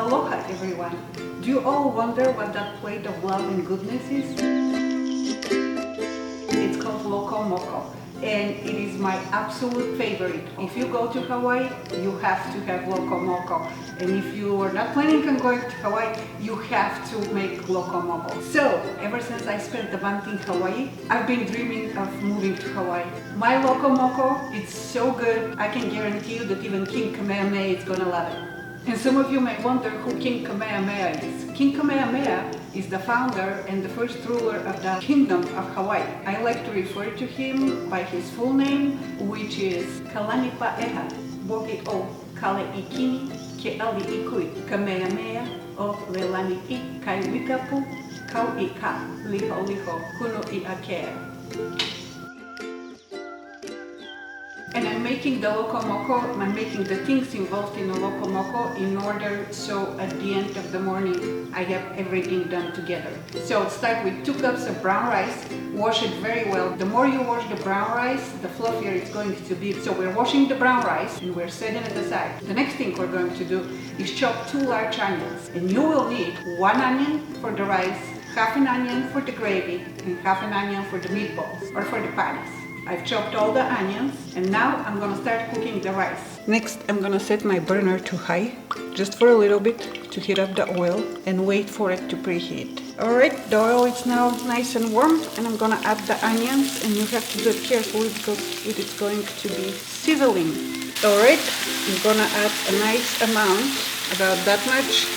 Aloha everyone! Do you all wonder what that plate of love and goodness is? It's called Loco Moco and it is my absolute favorite. If you go to Hawaii, you have to have Loco Moco, and if you are not planning on going to Hawaii, you have to make Loco Moco. So, ever since I spent the month in Hawaii, I've been dreaming of moving to Hawaii. My Loco Moco, it's so good, I can guarantee you that even King Kamehameha is gonna love it. And some of you may wonder who King Kamehameha is. King Kamehameha is the founder and the first ruler of the Kingdom of Hawaii. I like to refer to him by his full name, which is Kalanipaeha, Bogi o Kaleikini, Ke'ali'ikui, Kamehameha o Lelani'i, Kai Wikapu, Kau'ika, Liho Liho, Hunu I Akea. And I'm making the Loco Moco, I'm making the things involved in the Loco Moco in order so at the end of the morning I have everything done together. So start with 2 cups of brown rice, wash it very well. The more you wash the brown rice, the fluffier it's going to be. So we're washing the brown rice and we're setting it aside. The next thing we're going to do is chop 2 large onions, and you will need 1 onion for the rice, half an onion for the gravy, and half an onion for the meatballs or for the patties. I've chopped all the onions and now I'm gonna start cooking the rice. Next, I'm gonna set my burner to high, just for a little bit, to heat up the oil and wait for it to preheat. Alright, the oil is now nice and warm and I'm gonna add the onions, and you have to do it carefully because it is going to be sizzling. Alright, I'm gonna add a nice amount, about that much,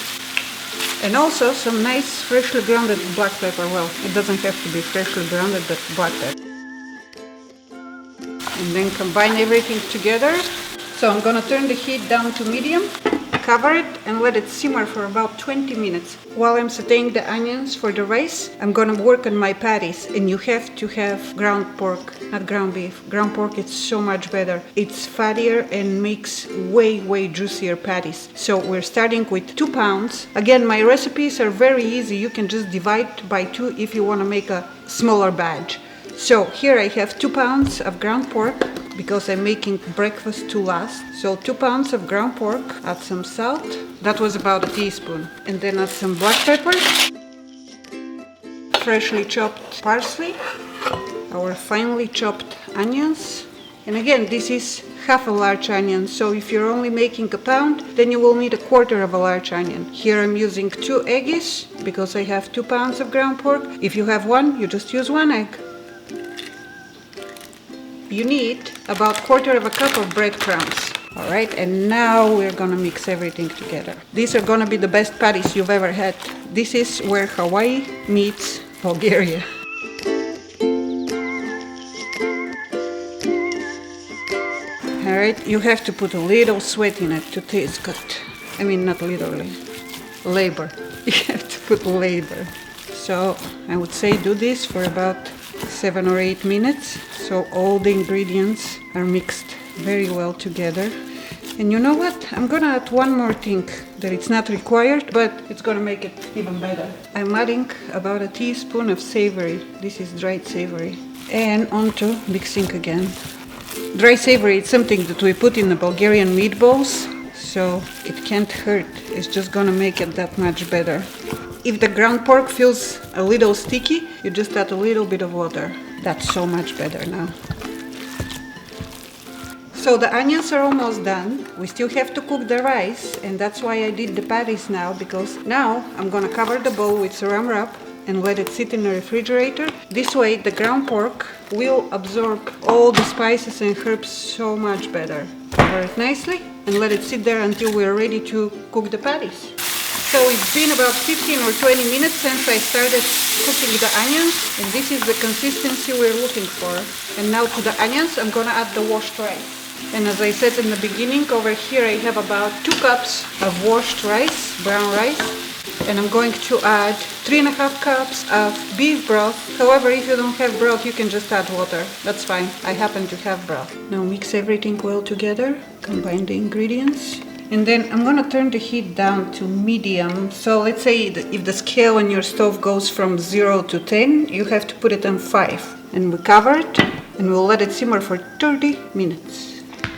and also some nice freshly grounded black pepper. Well, it doesn't have to be freshly grounded, but black pepper. And then combine everything together. So I'm gonna turn the heat down to medium, cover it and let it simmer for about 20 minutes. While I'm sauteing the onions for the rice, I'm gonna work on my patties, and you have to have ground pork, not ground beef. Ground pork is so much better. It's fattier and makes way juicier patties. So we're starting with 2 pounds. Again, my recipes are very easy. You can just divide by 2 if you wanna make a smaller batch. So here I have 2 pounds of ground pork because I'm making breakfast to last. So 2 pounds of ground pork, add some salt, that was about a teaspoon, and then add some black pepper, freshly chopped parsley, our finely chopped onions, and again this is half a large onion, so if you're only making a pound, then you will need 1/4 of a large onion. Here I'm using 2 eggs because I have 2 pounds of ground pork. If you have 1, you just use 1 egg. You need about 1/4 of a cup of breadcrumbs. Alright, and now we're gonna mix everything together. These are gonna be the best patties you've ever had. This is where Hawaii meets Bulgaria. Alright, you have to put a little sweat in it to taste good. I mean, not literally. Labor. You have to put labor. So I would say do this for about 7 or 8 minutes, so all the ingredients are mixed very well together. And you know what? I'm gonna add one more thing that it's not required, but it's gonna make it even better. I'm adding about a teaspoon of savory. This is dried savory. And onto mixing again. Dry savory is something that we put in the Bulgarian meatballs, so it can't hurt. It's just gonna make it that much better. If the ground pork feels a little sticky, you just add a little bit of water. That's so much better now. So the onions are almost done. We still have to cook the rice, and that's why I did the patties now, because now I'm gonna cover the bowl with saran wrap and let it sit in the refrigerator. This way the ground pork will absorb all the spices and herbs so much better. Cover it nicely and let it sit there until we're ready to cook the patties. So it's been about 15 or 20 minutes since I started cooking the onions, and this is the consistency we're looking for. And now to the onions I'm gonna add the washed rice. And as I said in the beginning, over here I have about 2 cups of washed rice, brown rice, and I'm going to add 3.5 cups of beef broth. However, if you don't have broth, you can just add water. That's fine. I happen to have broth. Now mix everything well together, combine the ingredients. And then I'm gonna turn the heat down to medium. So let's say if the scale on your stove goes from 0 to 10, you have to put it on 5. And we cover it and we'll let it simmer for 30 minutes.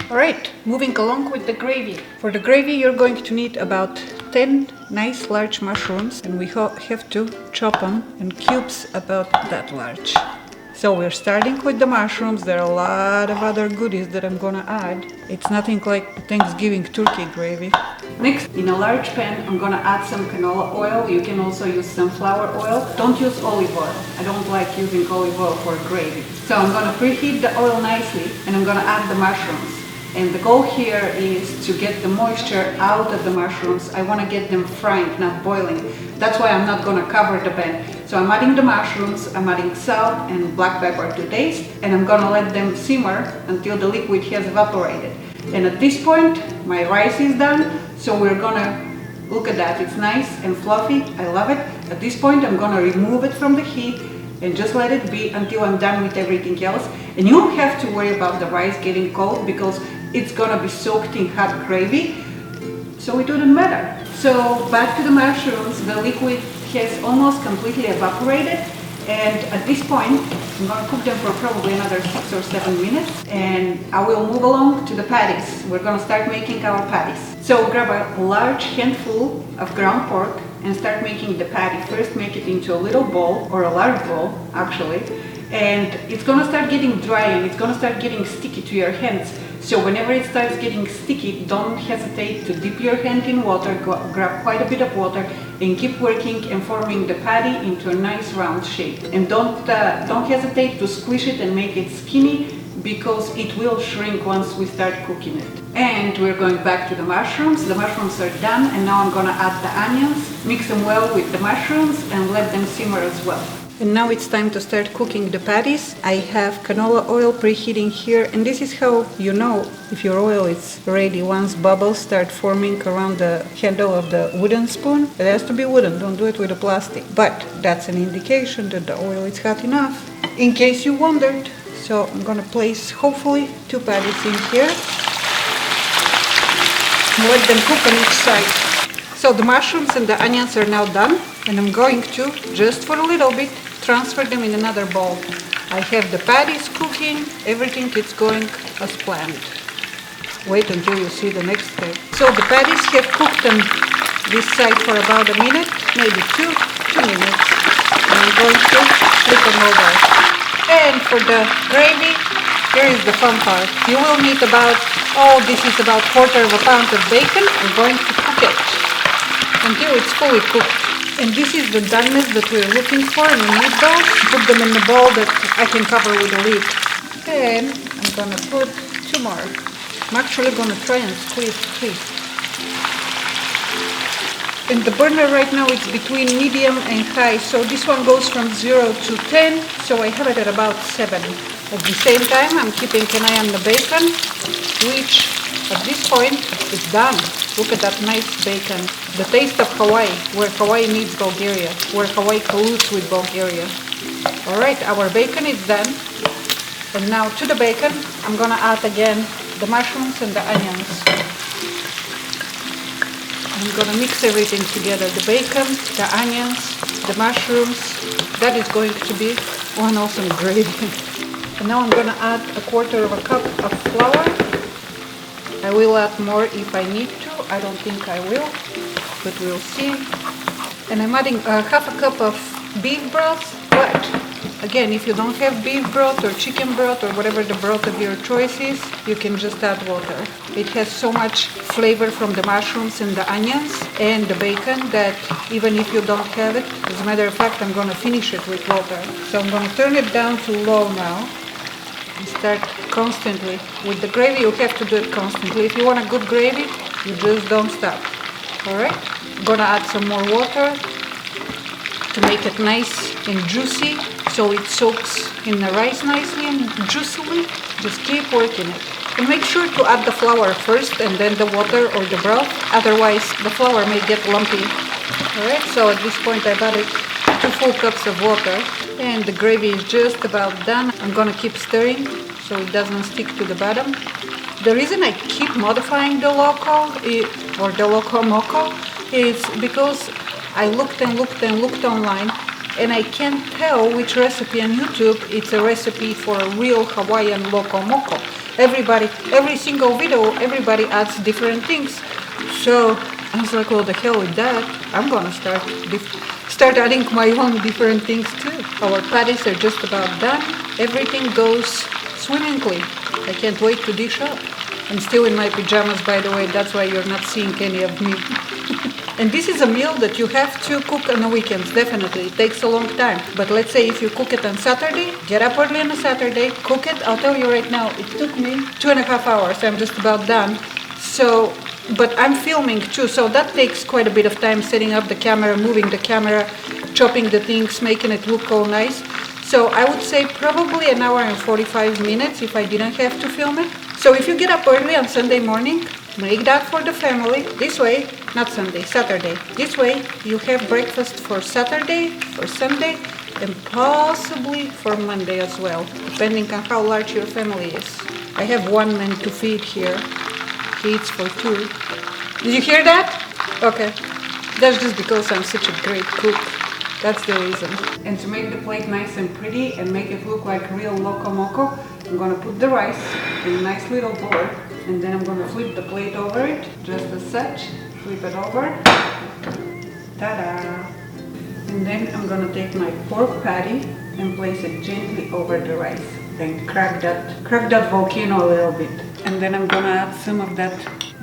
Alright, moving along with the gravy. For the gravy you're going to need about 10 nice large mushrooms, and we have to chop them in cubes about that large. So we're starting with the mushrooms. There are a lot of other goodies that I'm gonna add. It's nothing like Thanksgiving turkey gravy. Next, in a large pan, I'm gonna add some canola oil. You can also use sunflower oil. Don't use olive oil. I don't like using olive oil for gravy. So I'm gonna preheat the oil nicely, and I'm gonna add the mushrooms. And the goal here is to get the moisture out of the mushrooms. I want to get them frying, not boiling. That's why I'm not going to cover the pan. So I'm adding the mushrooms, I'm adding salt and black pepper to taste, and I'm going to let them simmer until the liquid has evaporated. And at this point, my rice is done. So we're going to look at that. It's nice and fluffy. I love it. At this point, I'm going to remove it from the heat and just let it be until I'm done with everything else. And you don't have to worry about the rice getting cold because it's gonna be soaked in hot gravy, so it wouldn't matter. So back to the mushrooms, the liquid has almost completely evaporated, and at this point I'm gonna cook them for probably another 6 or 7 minutes, and I will move along to the patties. We're gonna start making our patties. So grab a large handful of ground pork and start making the patty. First make it into a little bowl, or a large bowl actually, and it's gonna start getting dry and it's gonna start getting sticky to your hands. So whenever it starts getting sticky, don't hesitate to dip your hand in water, grab quite a bit of water and keep working and forming the patty into a nice round shape. And don't hesitate to squish it and make it skinny, because it will shrink once we start cooking it. And we're going back to the mushrooms. The mushrooms are done, and now I'm gonna add the onions, mix them well with the mushrooms and let them simmer as well. And now it's time to start cooking the patties. I have canola oil preheating here, and this is how you know if your oil is ready. Once bubbles start forming around the handle of the wooden spoon, it has to be wooden, don't do it with a plastic. But that's an indication that the oil is hot enough, in case you wondered. So I'm gonna place hopefully 2 patties in here. Let them cook on each side. So the mushrooms and the onions are now done, and I'm going to, just for a little bit, transfer them in another bowl. I have the patties cooking, everything is going as planned. Wait until you see the next step. So the patties have cooked on this side for about a minute, maybe 2 minutes. And I'm going to flip them over. And for the gravy, here is the fun part. You will need about, this is about 1/4 pound of bacon. I'm going to cook it until it's fully cooked. And this is the doneness that we're looking for in the meatballs. Put them in the bowl that I can cover with a lid. And I'm gonna put 2 more. I'm actually gonna try and squeeze 3. And the burner right now is between medium and high, so this one goes from 0 to 10, so I have it at about 7. At the same time, I'm keeping an eye on the bacon, which at this point is done. Look at that nice bacon. The taste of Hawaii, where Hawaii meets Bulgaria, where Hawaii colludes with Bulgaria. Alright, our bacon is done. And now to the bacon, I'm gonna add again the mushrooms and the onions. I'm gonna mix everything together. The bacon, the onions, the mushrooms. That is going to be one awesome gravy. And now I'm gonna add 1/4 cup of flour. I will add more if I need to. I don't think I will, but we'll see. And I'm adding 1/2 cup of beef broth. But again, if you don't have beef broth or chicken broth or whatever the broth of your choice is, you can just add water. It has so much flavor from the mushrooms and the onions and the bacon that even if you don't have it, as a matter of fact, I'm gonna finish it with water. So I'm gonna turn it down to low now. Start constantly. With the gravy, you have to do it constantly. If you want a good gravy, you just don't stop. Alright? I'm gonna add some more water to make it nice and juicy, so it soaks in the rice nicely and juicily. Just keep working it. And make sure to add the flour first and then the water or the broth, otherwise the flour may get lumpy. Alright, so at this point I've added 2 full cups of water. And the gravy is just about done. I'm gonna keep stirring so it doesn't stick to the bottom. The reason I keep modifying the Loco or the Loco Moco is because I looked and looked and looked online, and I can't tell which recipe on YouTube it's a recipe for a real Hawaiian Loco Moco. Every single video, everybody adds different things. So I was like, well, the hell with that. I'm gonna start adding my own different things too. Our patties are just about done. Everything goes swimmingly. I can't wait to dish up. I'm still in my pajamas, by the way. That's why you're not seeing any of me. And this is a meal that you have to cook on the weekends, definitely. It takes a long time. But let's say if you cook it on Saturday, get up early on a Saturday, cook it. I'll tell you right now, it took me 2.5 hours. I'm just about done. So, but I'm filming too, so that takes quite a bit of time, setting up the camera, moving the camera, chopping the things, making it look all nice. So I would say probably an hour and 45 minutes if I didn't have to film it. So if you get up early on Sunday morning, make that for the family. This way, not Sunday, Saturday. This way you have breakfast for Saturday, for Sunday, and possibly for Monday as well, depending on how large your family is. I have one man to feed here. He eats for two. Did you hear that? Okay. That's just because I'm such a great cook. That's the reason. And to make the plate nice and pretty and make it look like real Loco Moco, I'm gonna put the rice in a nice little bowl, and then I'm gonna flip the plate over it, just as such. Flip it over. Ta-da! And then I'm gonna take my pork patty and place it gently over the rice. Then crack that volcano a little bit. And then I'm gonna add some of that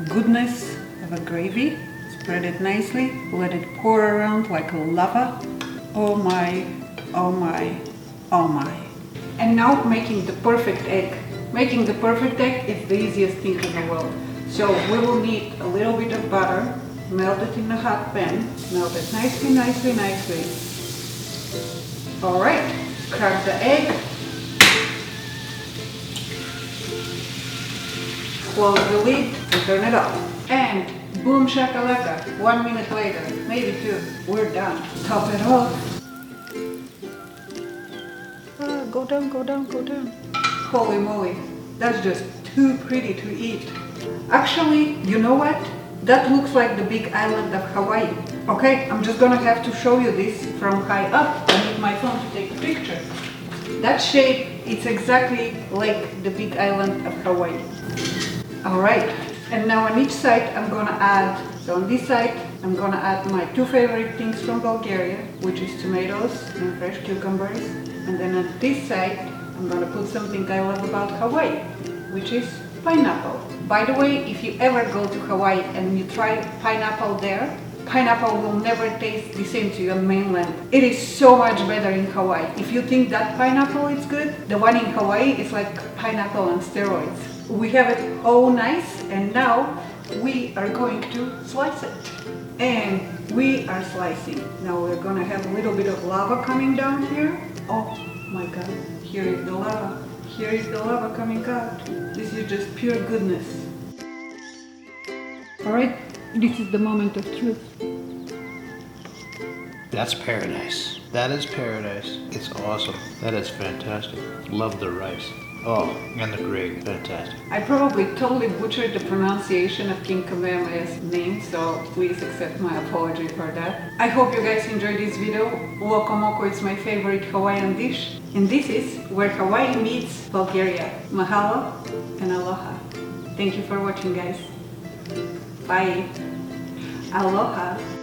goodness of a gravy. Spread it nicely. Let it pour around like lava. Oh my, oh my, oh my. And now making the perfect egg. Making the perfect egg is the easiest thing in the world. So we will need a little bit of butter. Melt it in a hot pan. Melt it nicely, nicely, nicely. Alright, crack the egg. Close the lid and turn it off. And boom shakalaka, 1 minute later, maybe 2, we're done. Top it off. Go down, go down, go down. Holy moly, that's just too pretty to eat. Actually, you know what? That looks like the big island of Hawaii. Okay, I'm just gonna have to show you this from high up. I need my phone to take a picture. That shape, it's exactly like the big island of Hawaii. Alright, and now on each side I'm gonna add, so on this side I'm gonna add my 2 favorite things from Bulgaria, which is tomatoes and fresh cucumbers. And then on this side I'm gonna put something I love about Hawaii, which is pineapple. By the way, if you ever go to Hawaii and you try pineapple there, pineapple will never taste the same to you on mainland. It is so much better in Hawaii. If you think that pineapple is good, the one in Hawaii is like pineapple on steroids. We have it all nice, and now we are going to slice it. And we are slicing. Now we're gonna have a little bit of lava coming down here. Oh my god, here is the lava. Here is the lava coming out. This is just pure goodness. Alright, this is the moment of truth. That's paradise. That is paradise. It's awesome. That is fantastic. Love the rice. Oh, and the gravy. Fantastic. I probably totally butchered the pronunciation of King Kamehameha's name, so please accept my apology for that. I hope you guys enjoyed this video. Loco Moco is my favorite Hawaiian dish, and this is where Hawaii meets Bulgaria. Mahalo and aloha. Thank you for watching, guys. Bye. Aloha.